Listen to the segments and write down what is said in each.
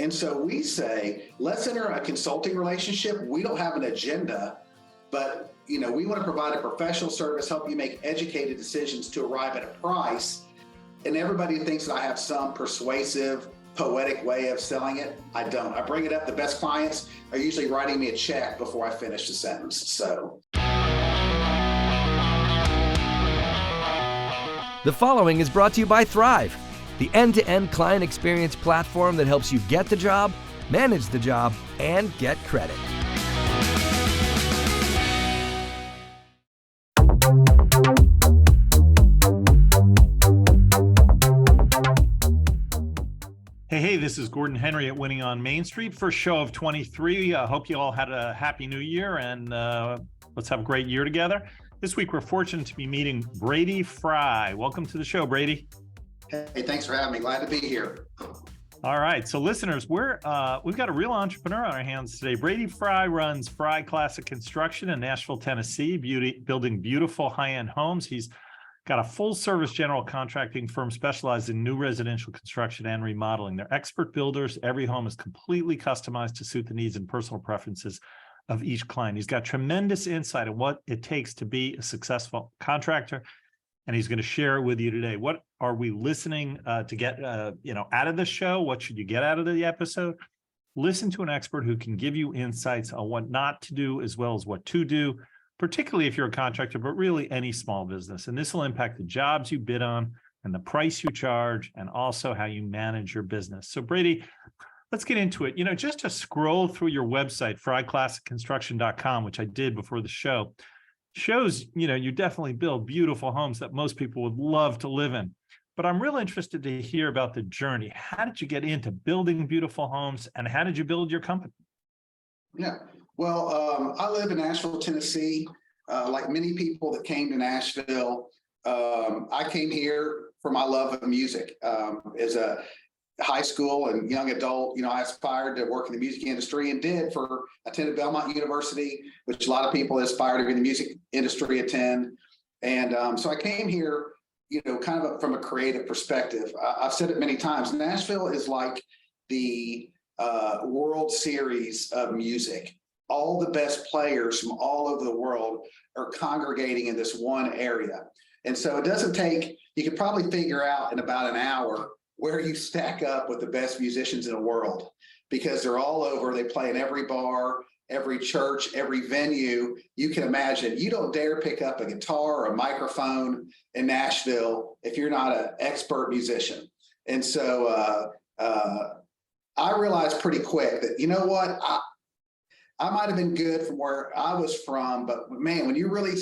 And so we say, let's enter a consulting relationship. We don't have an agenda, but we want to provide a professional service, help you make educated decisions to arrive at a price. And everybody thinks that I have some persuasive, poetic way of selling it. I don't. I bring it up. The best clients are usually writing me a check before I finish the sentence. So. The following is brought to you by Thryv, the end-to-end client experience platform that helps you get the job, manage the job, and get credit. Hey, this is Gordon Henry at Winning on Main Street. First show of 23. I hope you all had a happy new year, and let's have a great year together. This week, we're fortunate to be meeting Brady Fry. Welcome to the show, Brady. Hey, thanks for having me. Glad to be here. All right, so listeners, we've got a real entrepreneur on our hands today. Brady Fry runs Fry Classic Construction in Nashville, Tennessee, building beautiful high-end homes. He's got a full-service general contracting firm specialized in new residential construction and remodeling. They're expert builders. Every home is completely customized to suit the needs and personal preferences of each client. He's got tremendous insight on what it takes to be a successful contractor, and he's going to share it with you today. What are we listening to get out of the show? What should you get out of the episode? Listen to an expert who can give you insights on what not to do as well as what to do, particularly if you're a contractor, but really any small business. And this will impact the jobs you bid on and the price you charge, and also how you manage your business. So Brady, let's get into it. Just to scroll through your website, fryclassicconstruction.com, which I did before the show, shows, you definitely build beautiful homes that most people would love to live in. But I'm real interested to hear about the journey. How did you get into building beautiful homes, and how did you build your company? Yeah, well, I live in Nashville, Tennessee. Like many people that came to Nashville, I came here for my love of music. As a high school and young adult, I aspired to work in the music industry and attended Belmont University, which a lot of people aspire to be in the music industry attend. And so I came here, kind of from a creative perspective. I've said it many times, Nashville is like the World Series of music. All the best players from all over the world are congregating in this one area. And so it doesn't take, you could probably figure out in about an hour where you stack up with the best musicians in the world, because they're all over. They play in every bar, every church, every venue you can imagine. You don't dare pick up a guitar or a microphone in Nashville if you're not an expert musician. And so I realized pretty quick that, what, I might have been good from where I was from, but man, when you really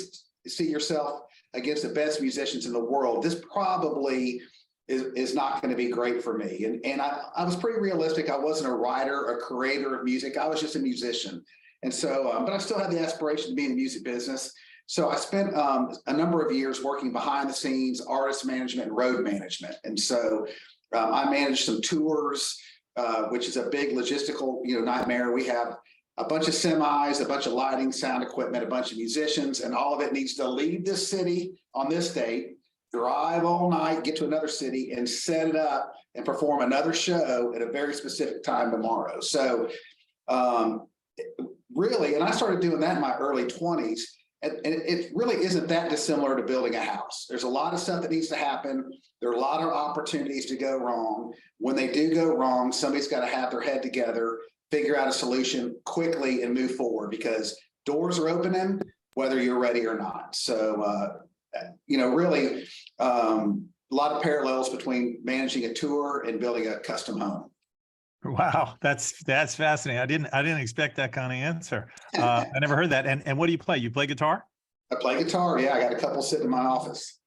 see yourself against the best musicians in the world, this probably is not going to be great for me. And I was pretty realistic. I wasn't a writer, a creator of music. I was just a musician. And so, but I still had the aspiration to be in the music business. So I spent a number of years working behind the scenes, artist management and road management. And so I managed some tours, which is a big logistical, nightmare. We have a bunch of semis, a bunch of lighting, sound equipment, a bunch of musicians, and all of it needs to leave this city on this date, drive all night, get to another city, and set it up and perform another show at a very specific time tomorrow. So really, and I started doing that in my early 20s, and it really isn't that dissimilar to building a house. There's a lot of stuff that needs to happen. There are a lot of opportunities to go wrong. When they do go wrong, somebody's got to have their head together, figure out a solution quickly, and move forward, because doors are opening whether you're ready or not. So, really a lot of parallels between managing a tour and building a custom home. Wow, that's fascinating. I didn't expect that kind of answer. I never heard that. And what do you play? You play guitar? I play guitar. Yeah, I got a couple sitting in my office.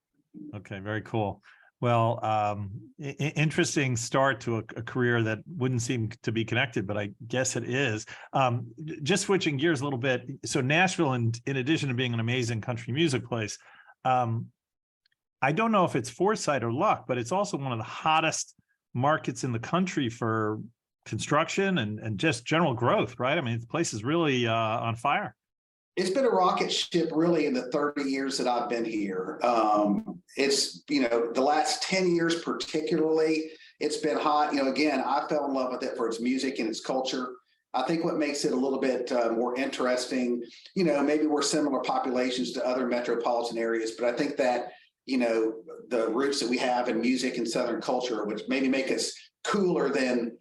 Okay, very cool. Well, interesting start to a career that wouldn't seem to be connected, but I guess it is. Just switching gears a little bit. So Nashville, in addition to being an amazing country music place, I don't know if it's foresight or luck, but it's also one of the hottest markets in the country for construction and just general growth, right? I mean, the place is really on fire. It's been a rocket ship really in the 30 years that I've been here. It's, the last 10 years particularly, it's been hot. Again, I fell in love with it for its music and its culture. I think what makes it a little bit more interesting, maybe we're similar populations to other metropolitan areas, but I think that, the roots that we have in music and Southern culture, which maybe make us cooler than,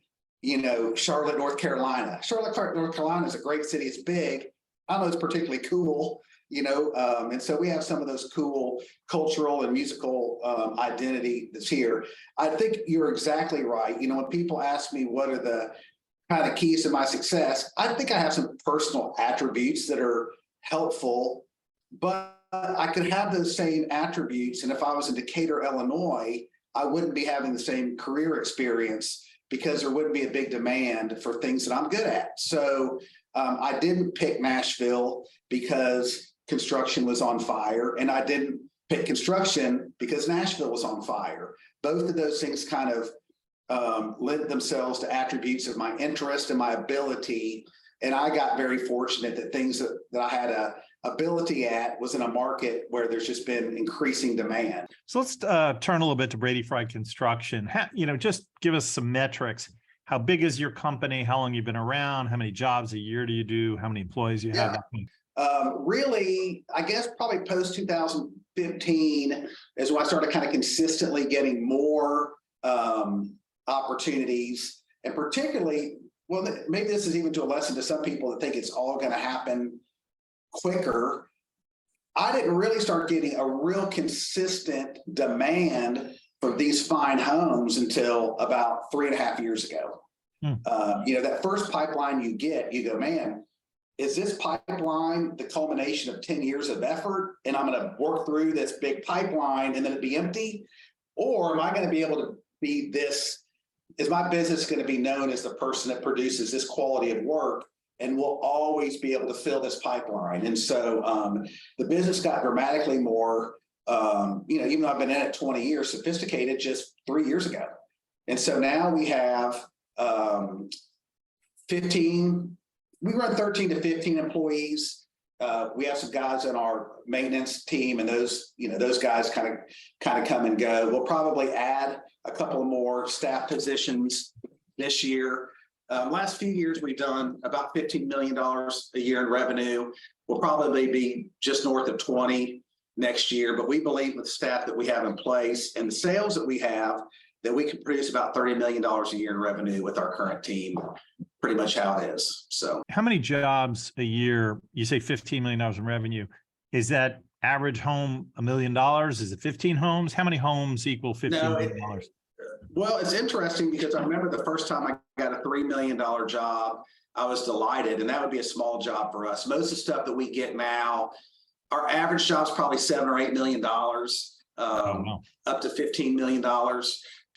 Charlotte, North Carolina. Charlotte, North Carolina is a great city. It's big. I don't know it's particularly cool, and so we have some of those cool cultural and musical identity that's here. I think you're exactly right. When people ask me what are the kind of keys to my success, I think I have some personal attributes that are helpful, but I could have those same attributes. And if I was in Decatur, Illinois, I wouldn't be having the same career experience because there wouldn't be a big demand for things that I'm good at. So I didn't pick Nashville because construction was on fire, and I didn't pick construction because Nashville was on fire. Both of those things kind of lend themselves to attributes of my interest and my ability. And I got very fortunate that things that I had a ability at was in a market where there's just been increasing demand. So let's turn a little bit to Brady-Thryv Construction. Just give us some metrics. How big is your company? How long you've been around? How many jobs a year do you do? How many employees you have? Really, I guess probably post 2015 is when I started kind of consistently getting more opportunities, and particularly, well, maybe this is even to a lesson to some people that think it's all going to happen quicker. I didn't really start getting a real consistent demand for these fine homes until about 3.5 years ago. That first pipeline you get, you go, man, is this pipeline the culmination of 10 years of effort? And I'm going to work through this big pipeline and then it be empty? Or am I going to be able to be this? Is my business going to be known as the person that produces this quality of work and will always be able to fill this pipeline? And so the business got dramatically more, even though I've been in it 20 years, sophisticated just 3 years ago. And so now we have 15, we run 13 to 15 employees. We have some guys on our maintenance team, and those guys kind of come and go. We'll probably add a couple of more staff positions this year. Last few years, we've done about $15 million a year in revenue. We'll probably be just north of 20 next year, but we believe with the staff that we have in place and the sales that we have, that we can produce about $30 million a year in revenue with our current team, pretty much how it is. So how many jobs a year? You say $15 million in revenue. Is that average home $1 million? Is it 15 homes? How many homes equal $15 million? Well, it's interesting because I remember the first time I got a $3 million job, I was delighted, and that would be a small job for us. Most of the stuff that we get now, our average job's probably $7 or $8 million, up to $15 million.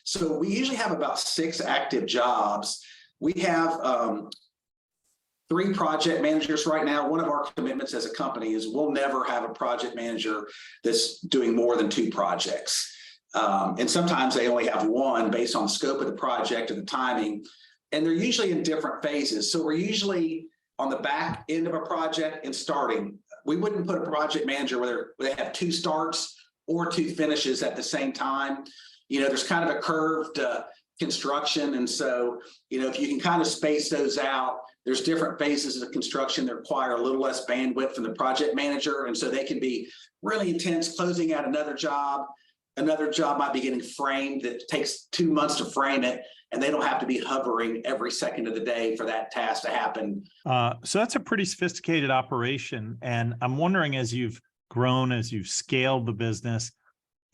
So we usually have about 6 active jobs. We have 3 project managers right now. One of our commitments as a company is we'll never have a project manager that's doing more than 2 projects. And sometimes they only have 1 based on the scope of the project and the timing. And they're usually in different phases. So we're usually on the back end of a project and starting. We wouldn't put a project manager where they have 2 starts or 2 finishes at the same time. There's kind of a curved construction. And so, if you can kind of space those out, there's different phases of construction that require a little less bandwidth from the project manager. And so they can be really intense closing out another job. Another job might be getting framed that takes 2 months to frame it, and they don't have to be hovering every second of the day for that task to happen. So that's a pretty sophisticated operation. And I'm wondering, as you've grown, as you've scaled the business,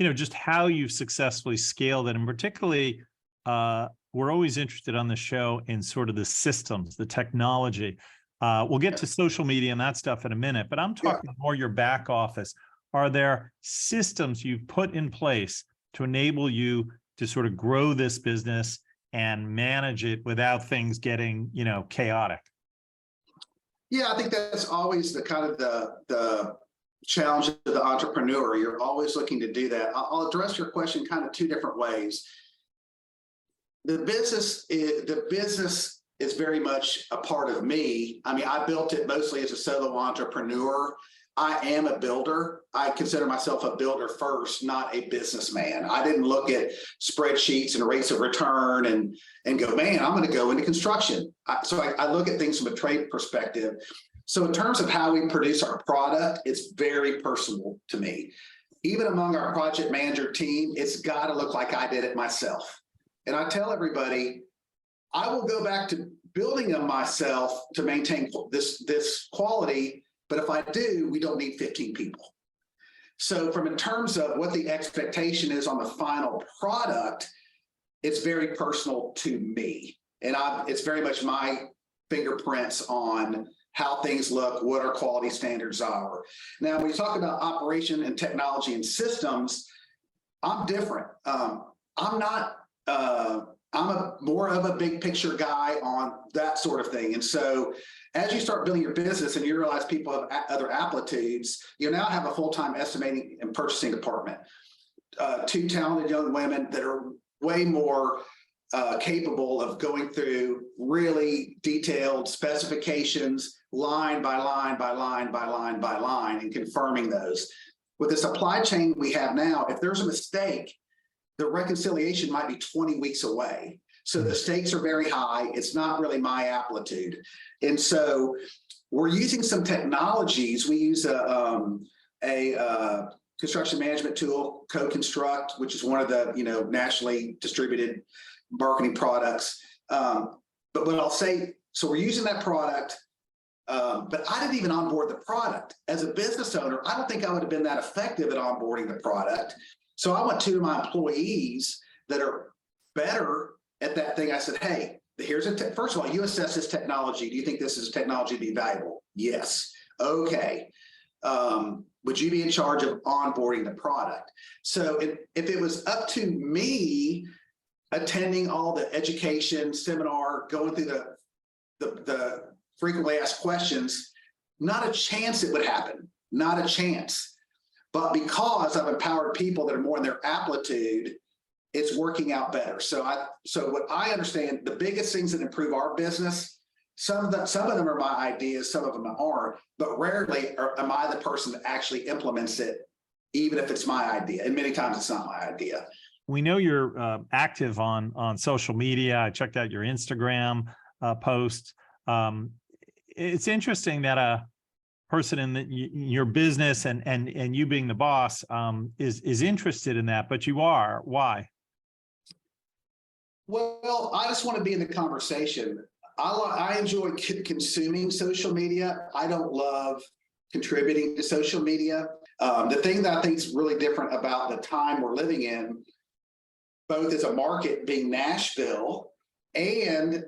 just how you've successfully scaled it. And particularly, we're always interested on the show in sort of the systems, the technology. We'll get to social media and that stuff in a minute, but I'm talking more your back office. Are there systems you've put in place to enable you to sort of grow this business and manage it without things getting, chaotic? Yeah, I think that's always the kind of the challenge of the entrepreneur. You're always looking to do that. I'll address your question kind of 2 different ways. The business is very much a part of me. I mean, I built it mostly as a solo entrepreneur. I am a builder. I consider myself a builder first, not a businessman. I didn't look at spreadsheets and rates of return and go, man, I'm going to go into construction. I look at things from a trade perspective. So in terms of how we produce our product, it's very personal to me. Even among our project manager team, it's got to look like I did it myself. And I tell everybody, I will go back to building them myself to maintain this quality. But if I do, we don't need 15 people. So in terms of what the expectation is on the final product, it's very personal to me. And it's very much my fingerprints on how things look, what our quality standards are. Now, when you talk about operation and technology and systems, I'm different. I'm more of a big picture guy on that sort of thing. And so as you start building your business and you realize people have other aptitudes, you now have a full-time estimating and purchasing department, 2 talented young women that are way more capable of going through really detailed specifications, line by line by line by line by line, and confirming those. With the supply chain we have now, if there's a mistake, the reconciliation might be 20 weeks away. So the stakes are very high. It's not really my aptitude. And so we're using some technologies. We use a construction management tool, Co-Construct, which is one of the nationally distributed marketing products. But what I'll say, so we're using that product, but I didn't even onboard the product. As a business owner, I don't think I would have been that effective at onboarding the product. So I went to my employees that are better at that thing. I said, hey, here's first of all, you assess this technology. Do you think this is technology to be valuable? Yes. Okay. Would you be in charge of onboarding the product? So if it was up to me attending all the education seminar, going through the frequently asked questions, not a chance it would happen. Not a chance. But because I've empowered people that are more in their aptitude, it's working out better. So what I understand, the biggest things that improve our business, some of them are my ideas, some of them aren't, but rarely am I the person that actually implements it, even if it's my idea. And many times it's not my idea. We know you're active on social media. I checked out your Instagram post. It's interesting that a person in your business and you being the boss is interested in that, but you are. Why? Well, I just want to be in the conversation. I enjoy consuming social media. I don't love contributing to social media. The thing that I think is really different about the time we're living in, both as a market being Nashville and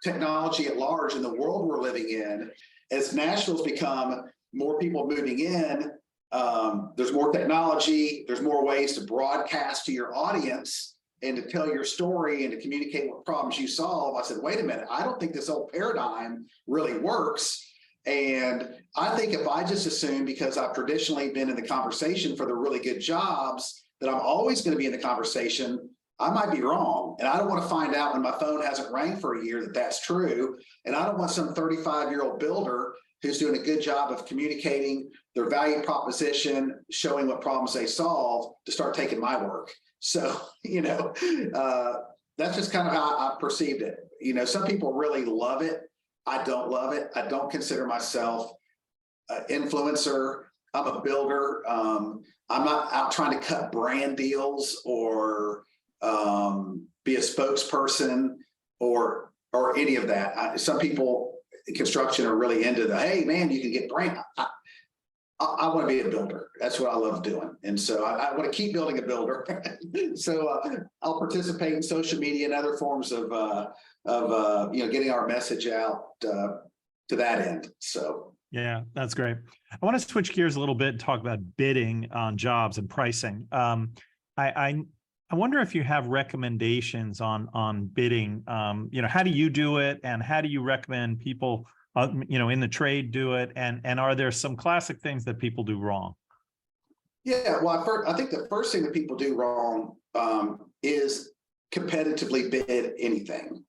technology at large in the world we're living in, as Nashville's become more people moving in, there's more technology, there's more ways to broadcast to your audience and to tell your story and to communicate what problems you solve. I said, wait a minute, I don't think this old paradigm really works. And I think if I just assume, because I've traditionally been in the conversation for the really good jobs, that I'm always going to be in the conversation, I might be wrong. And I don't want to find out when my phone hasn't rang for a year that that's true. And I don't want some 35-year-old builder who's doing a good job of communicating their value proposition, showing what problems they solve, to start taking my work. So, that's just kind of how I perceived it. Some people really love it. I don't love it. I don't consider myself an influencer. I'm a builder. I'm not out trying to cut brand deals or be a spokesperson or any of that. Some people in construction are really into the, hey man, you can get brand. I want to be a builder. That's what I love doing. And so I want to keep building a builder. So I'll participate in social media and other forms of getting our message out to that end. So. Yeah, that's great. I want to switch gears a little bit and talk about bidding on jobs and pricing. I wonder if you have recommendations on bidding. How do you do it, and how do you recommend people, in the trade do it? And are there some classic things that people do wrong? Yeah, well, I think the first thing that people do wrong is competitively bid anything.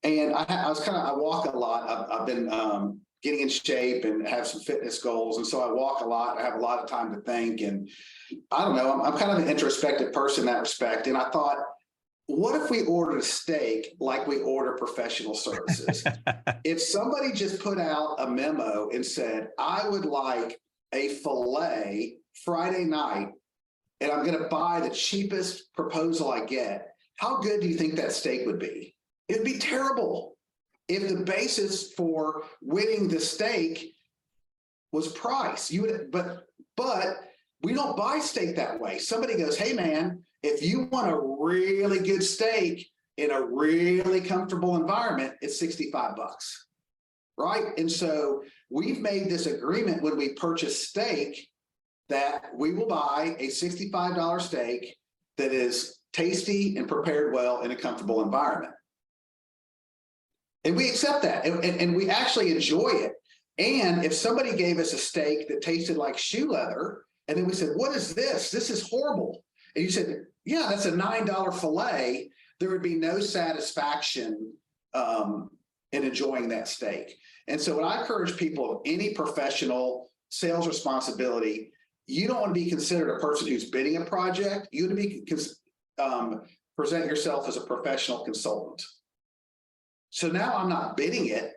And I walk a lot. I've been getting in shape and have some fitness goals. And so I walk a lot. I have a lot of time to think. And I don't know, I'm kind of an introspective person in that respect. And I thought, what if we ordered a steak like we order professional services? If somebody just put out a memo and said, I would like a filet Friday night, and I'm going to buy the cheapest proposal I get, how good do you think that steak would be? It'd be terrible. If the basis for winning the steak was price, you would, but we don't buy steak that way. Somebody goes, hey man, if you want a really good steak in a really comfortable environment, it's $65, right? And so we've made this agreement when we purchase steak that we will buy a $65 steak that is tasty and prepared well in a comfortable environment. And we accept that, and we actually enjoy it. And if somebody gave us a steak that tasted like shoe leather, and then we said, what is this? This is horrible. And you said, yeah, that's a $9 filet, there would be no satisfaction in enjoying that steak. And so when I encourage people of any professional sales responsibility, you don't want to be considered a person who's bidding a project. You want to be present yourself as a professional consultant. So now I'm not bidding it.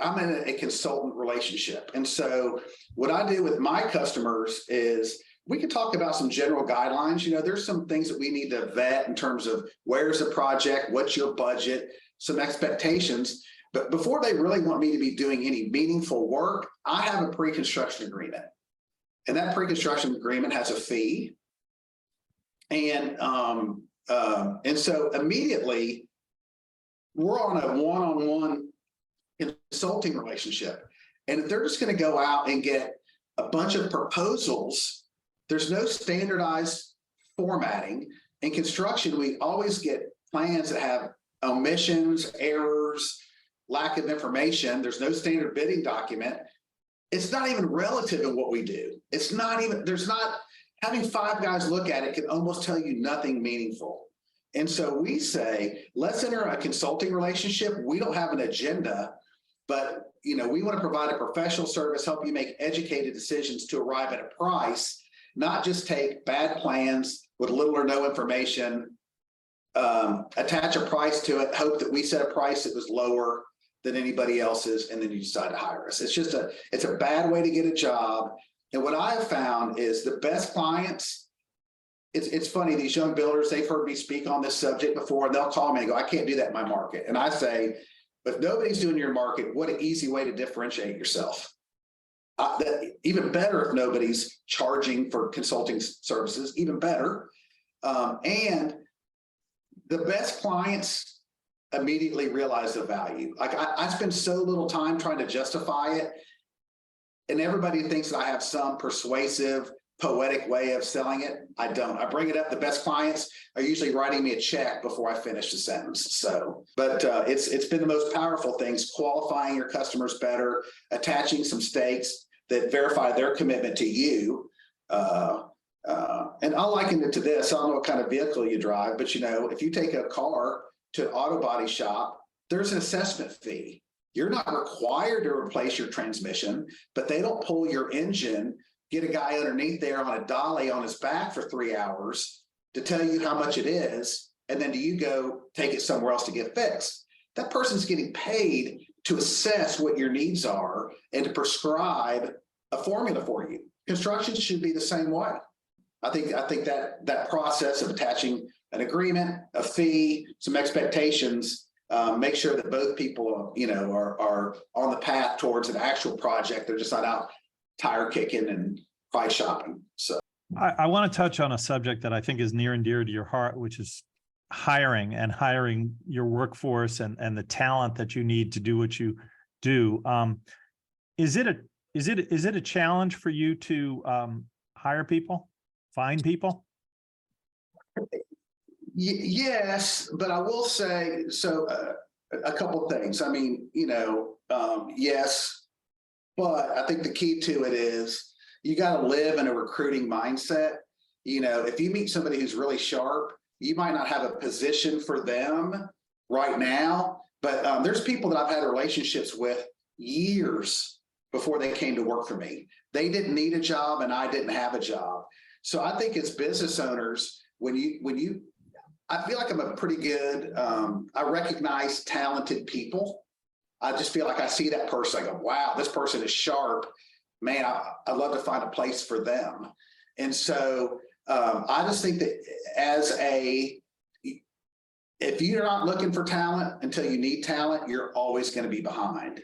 I'm in a consultant relationship. And so what I do with my customers is we can talk about some general guidelines. You know, there's some things that we need to vet in terms of where's the project, what's your budget, some expectations. But before they really want me to be doing any meaningful work, I have a pre-construction agreement. And that pre-construction agreement has a fee. And so immediately we're on a one-on-one consulting relationship. And if they're just going to go out and get a bunch of proposals, there's no standardized formatting. In construction, we always get plans that have omissions, errors, lack of information. There's no standard bidding document. It's not even relative in what we do. Having 5 guys look at it can almost tell you nothing meaningful. And so we say, let's enter a consulting relationship. We don't have an agenda, but we want to provide a professional service, help you make educated decisions to arrive at a price, not just take bad plans with little or no information, attach a price to it, hope that we set a price that was lower than anybody else's, and then you decide to hire us. It's a bad way to get a job. And what I have found is the best clients, it's funny, these young builders, they've heard me speak on this subject before, and they'll call me and go, I can't do that in my market. And I say, if nobody's doing your market, what an easy way to differentiate yourself. Even better if nobody's charging for consulting services, even better. And the best clients immediately realize the value. Like I spend so little time trying to justify it, and everybody thinks that I have some persuasive, poetic way of selling it. I don't. I bring it up. The best clients are usually writing me a check before I finish the sentence. So, but it's been the most powerful things: qualifying your customers better, attaching some stakes that verify their commitment to you. And I'll liken it to this. I don't know what kind of vehicle you drive, but if you take a car to an auto body shop, there's an assessment fee. You're not required to replace your transmission, but they don't pull your engine, get a guy underneath there on a dolly on his back for 3 hours to tell you how much it is, and then do you go take it somewhere else to get fixed? That person's getting paid to assess what your needs are and to prescribe a formula for you. Construction should be the same way. I think that process of attaching an agreement, a fee, some expectations, make sure that both people, are on the path towards an actual project. They're just not out tire kicking and price shopping. So I want to touch on a subject that I think is near and dear to your heart, which is hiring your workforce and the talent that you need to do what you do. Is it a challenge for you to hire people, find people? Yes, but I will say, a couple of things. I mean, yes, but I think the key to it is you got to live in a recruiting mindset. If you meet somebody who's really sharp, you might not have a position for them right now, but there's people that I've had relationships with years before they came to work for me. They didn't need a job and I didn't have a job. So I think as business owners, I feel like I'm a pretty good, I recognize talented people. I just feel like I see that person, I go, wow, this person is sharp. Man, I'd love to find a place for them. And so I just think that if you're not looking for talent until you need talent, you're always going to be behind.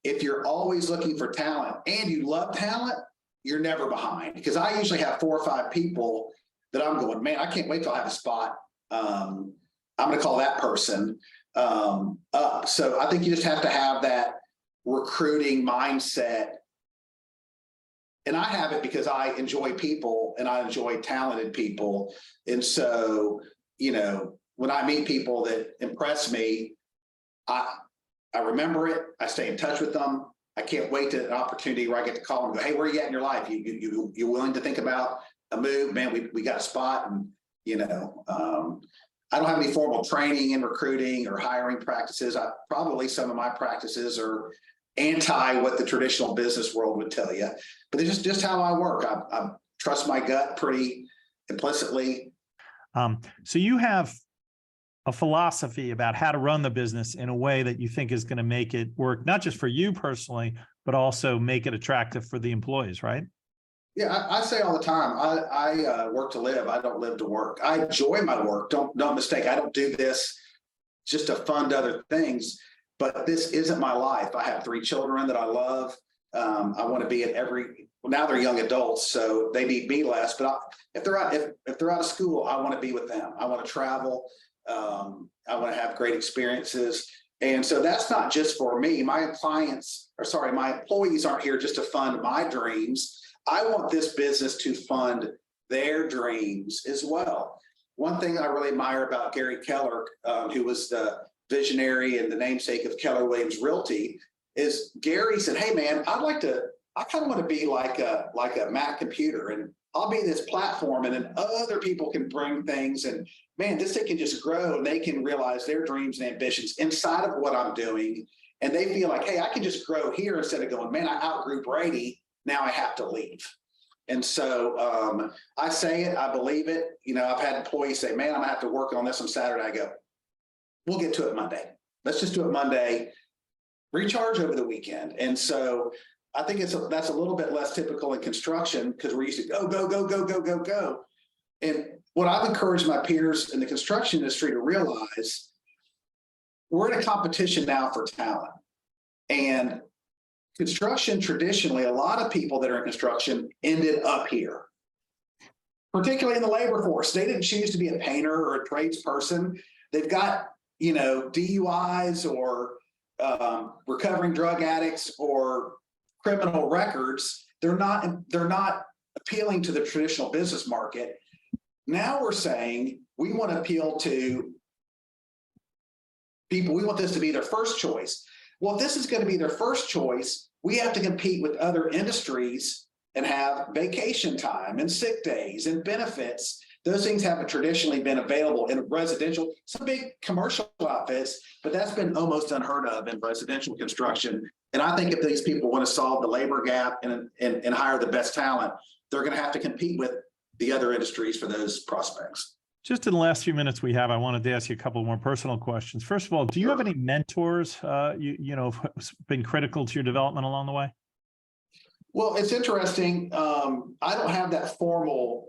If you're always looking for talent and you love talent, you're never behind. Because I usually have 4 or 5 people that I'm going, man, I can't wait till I have a spot. I'm going to call that person up. So I think you just have to have that recruiting mindset. And I have it because I enjoy people and I enjoy talented people. And so, when I meet people that impress me, I remember it. I stay in touch with them. I can't wait to an opportunity where I get to call them and go, hey, where are you at in your life? You willing to think about a move? Man, we got a spot. And, I don't have any formal training in recruiting or hiring practices. Probably some of my practices are anti what the traditional business world would tell you, but it's just how I work. I trust my gut pretty implicitly. So you have a philosophy about how to run the business in a way that you think is going to make it work, not just for you personally, but also make it attractive for the employees, right? Yeah, I say all the time, I work to live. I don't live to work. I enjoy my work. Don't mistake. I don't do this just to fund other things, but this isn't my life. I have 3 children that I love. I want to be at now they're young adults, so they need me less, but if they're out of school, I want to be with them. I want to travel. I want to have great experiences. And so that's not just for me. My employees aren't here just to fund my dreams. I want this business to fund their dreams as well. One thing I really admire about Gary Keller, who was the visionary and the namesake of Keller Williams Realty, is Gary said, hey man, I kind of want to be like a Mac computer, and I'll be this platform, and then other people can bring things, and man, this thing can just grow, and they can realize their dreams and ambitions inside of what I'm doing. And they feel like, hey, I can just grow here instead of going, man, I outgrew Brady. Now I have to leave. And so I say it, I believe it. I've had employees say, man, I'm gonna have to work on this on Saturday. I go, we'll get to it Monday. Let's just do it Monday, recharge over the weekend. And so I think that's a little bit less typical in construction because we're used to go, go, go, go, go, go, go. And what I've encouraged my peers in the construction industry to realize, we're in a competition now for talent. And construction, traditionally, a lot of people that are in construction ended up here, particularly in the labor force. They didn't choose to be a painter or a tradesperson. They've got, DUIs or recovering drug addicts or criminal records. They're not appealing to the traditional business market. Now we're saying we want to appeal to people. We want this to be their first choice. Well, if this is going to be their first choice, we have to compete with other industries and have vacation time and sick days and benefits. Those things haven't traditionally been available in residential, some big commercial outfits, but that's been almost unheard of in residential construction. And I think if these people want to solve the labor gap and hire the best talent, they're going to have to compete with the other industries for those prospects. Just in the last few minutes we have, I wanted to ask you a couple more personal questions. First of all, do you have any mentors, who've been critical to your development along the way? Well, it's interesting. I don't have that formal.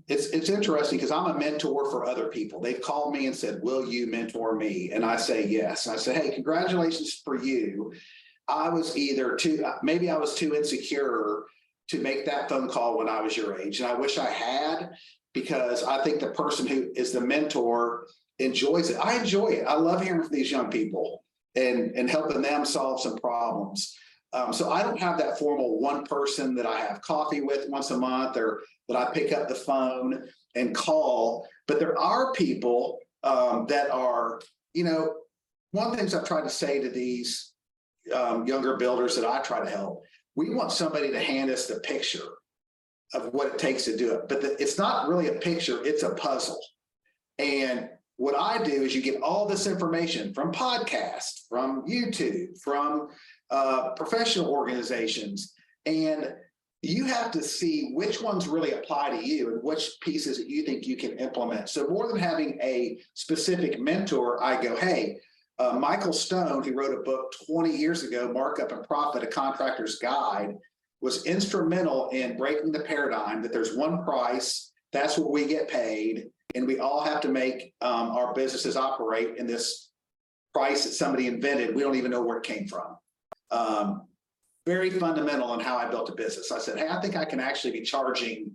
It's interesting because I'm a mentor for other people. They've called me and said, will you mentor me? And I say yes. And I say, hey, congratulations for you. I was maybe I was too insecure to make that phone call when I was your age. And I wish I had, because I think the person who is the mentor enjoys it. I enjoy it. I love hearing from these young people and helping them solve some problems. So I don't have that formal one person that I have coffee with once a month or that I pick up the phone and call. But there are people that are, one of the things I've tried to say to these younger builders that I try to help, we want somebody to hand us the picture of what it takes to do it. But it's not really a picture, it's a puzzle. And what I do is you get all this information from podcasts, from YouTube, from professional organizations. And you have to see which ones really apply to you and which pieces that you think you can implement. So more than having a specific mentor, I go, hey, Michael Stone, who wrote a book 20 years ago, Markup and Profit, A Contractor's Guide, was instrumental in breaking the paradigm that there's one price, that's what we get paid, and we all have to make our businesses operate in this price that somebody invented. We don't even know where it came from. Very fundamental in how I built a business. I said, hey, I think I can actually be charging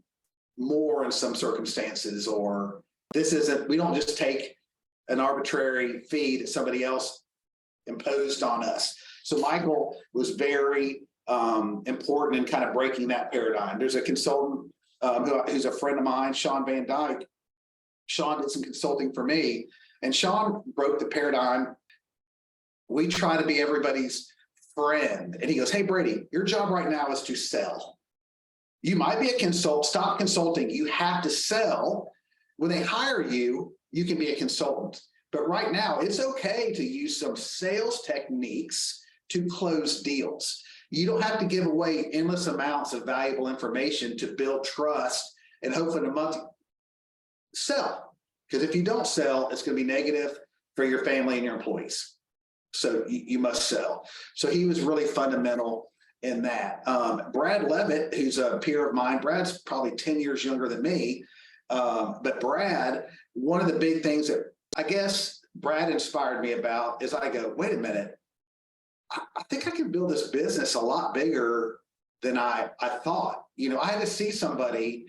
more in some circumstances, or this isn't, we don't just take an arbitrary fee that somebody else imposed on us. So Michael was very important in kind of breaking that paradigm. There's a consultant who's a friend of mine, Sean Van Dyke. Sean did some consulting for me, and Sean broke the paradigm. We try to be everybody's friend. And he goes, hey, Brady, your job right now is to sell. You might be a consultant, stop consulting. You have to sell. When they hire you, you can be a consultant. But right now, it's okay to use some sales techniques to close deals. You don't have to give away endless amounts of valuable information to build trust and hope in a month. Sell. Because if you don't sell, it's going to be negative for your family and your employees. So you must sell. So he was really fundamental in that. Brad Levitt, who's a peer of mine, Brad's probably 10 years younger than me. But Brad, one of the big things that I guess Brad inspired me about is I go, wait a minute, I think I can build this business a lot bigger than I thought. You know, I had to see somebody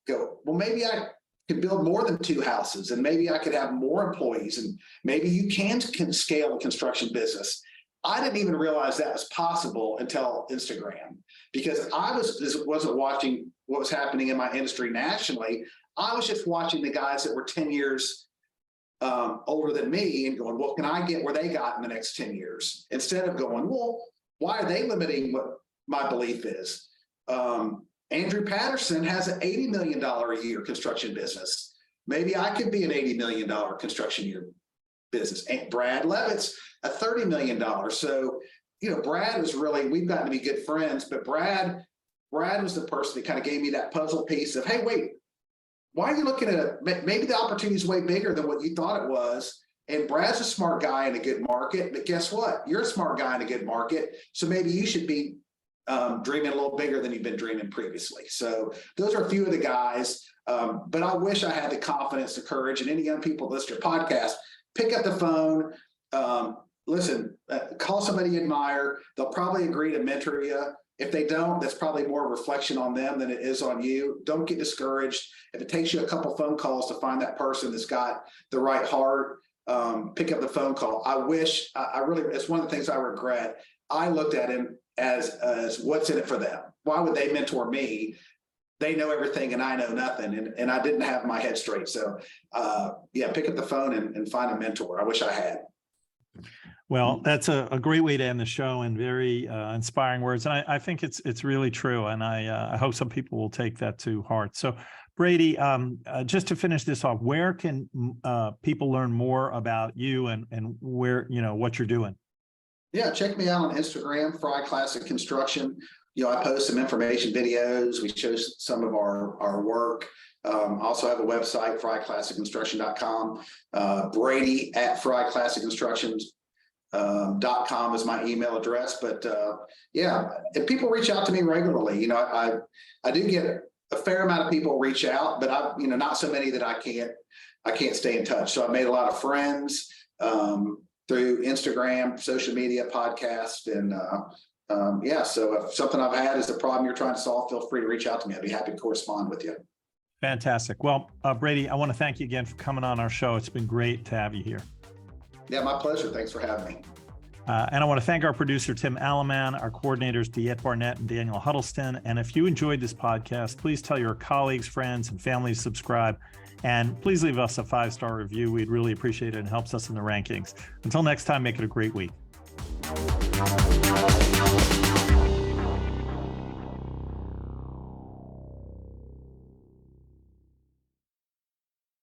go, well, maybe I could build more than 2 houses, and maybe I could have more employees, and maybe you can scale a construction business. I didn't even realize that was possible until Instagram, because I wasn't watching what was happening in my industry nationally. I was just watching the guys that were 10 years older than me and going, well, can I get where they got in the next 10 years? Instead of going, well, why are they limiting what my belief is? Andrew Patterson has an $80 million a year construction business. Maybe I could be an $80 million construction year business. And Brad Levitt's a $30 million. So, you know, Brad was really, we've gotten to be good friends, but Brad was the person that kind of gave me that puzzle piece of, hey, wait, why are you looking at maybe the opportunity is way bigger than what you thought it was. And Brad's a smart guy in a good market, but guess what? You're a smart guy in a good market. So maybe you should be dreaming a little bigger than you've been dreaming previously. So those are a few of the guys. But I wish I had the confidence, the courage, and any young people listen to your podcast, pick up the phone, listen, call somebody you admire. They'll probably agree to mentor you. If they don't, that's probably more a reflection on them than it is on you. Don't get discouraged. If it takes you a couple phone calls to find that person that's got the right heart, pick up the phone call. I wish, I really, it's one of the things I regret. I looked at him as what's in it for them. Why would they mentor me? They know everything and I know nothing. And I didn't have my head straight. So yeah, pick up the phone and find a mentor. I wish I had. Well, that's a great way to end the show, and very inspiring words. And I think it's really true. And I hope some people will take that to heart. So Brady, just to finish this off, where can people learn more about you and where, you know, what you're doing? Yeah, check me out on Instagram, Fry Classic Construction. You know, I post some information videos. We show some of our work. Also have a website, fryclassicconstruction.com. Brady at fryclassicconstructions.com is my email address. But yeah, if people reach out to me regularly, you know, I do get a fair amount of people reach out, but you know, not so many that I can't stay in touch. So I made a lot of friends through Instagram, social media, podcast, and yeah. So if something I've had is a problem you're trying to solve, feel free to reach out to me. I'd be happy to correspond with you. Fantastic. Well, Brady, I want to thank you again for coming on our show. It's been great to have you here. Yeah, my pleasure. Thanks for having me. And I want to thank our producer, Tim Alleman, our coordinators, DeEtte Barnett and Daniel Huddleston. And if you enjoyed this podcast, please tell your colleagues, friends, and family to subscribe. And please leave us a 5-star review. We'd really appreciate it, and helps us in the rankings. Until next time, make it a great week.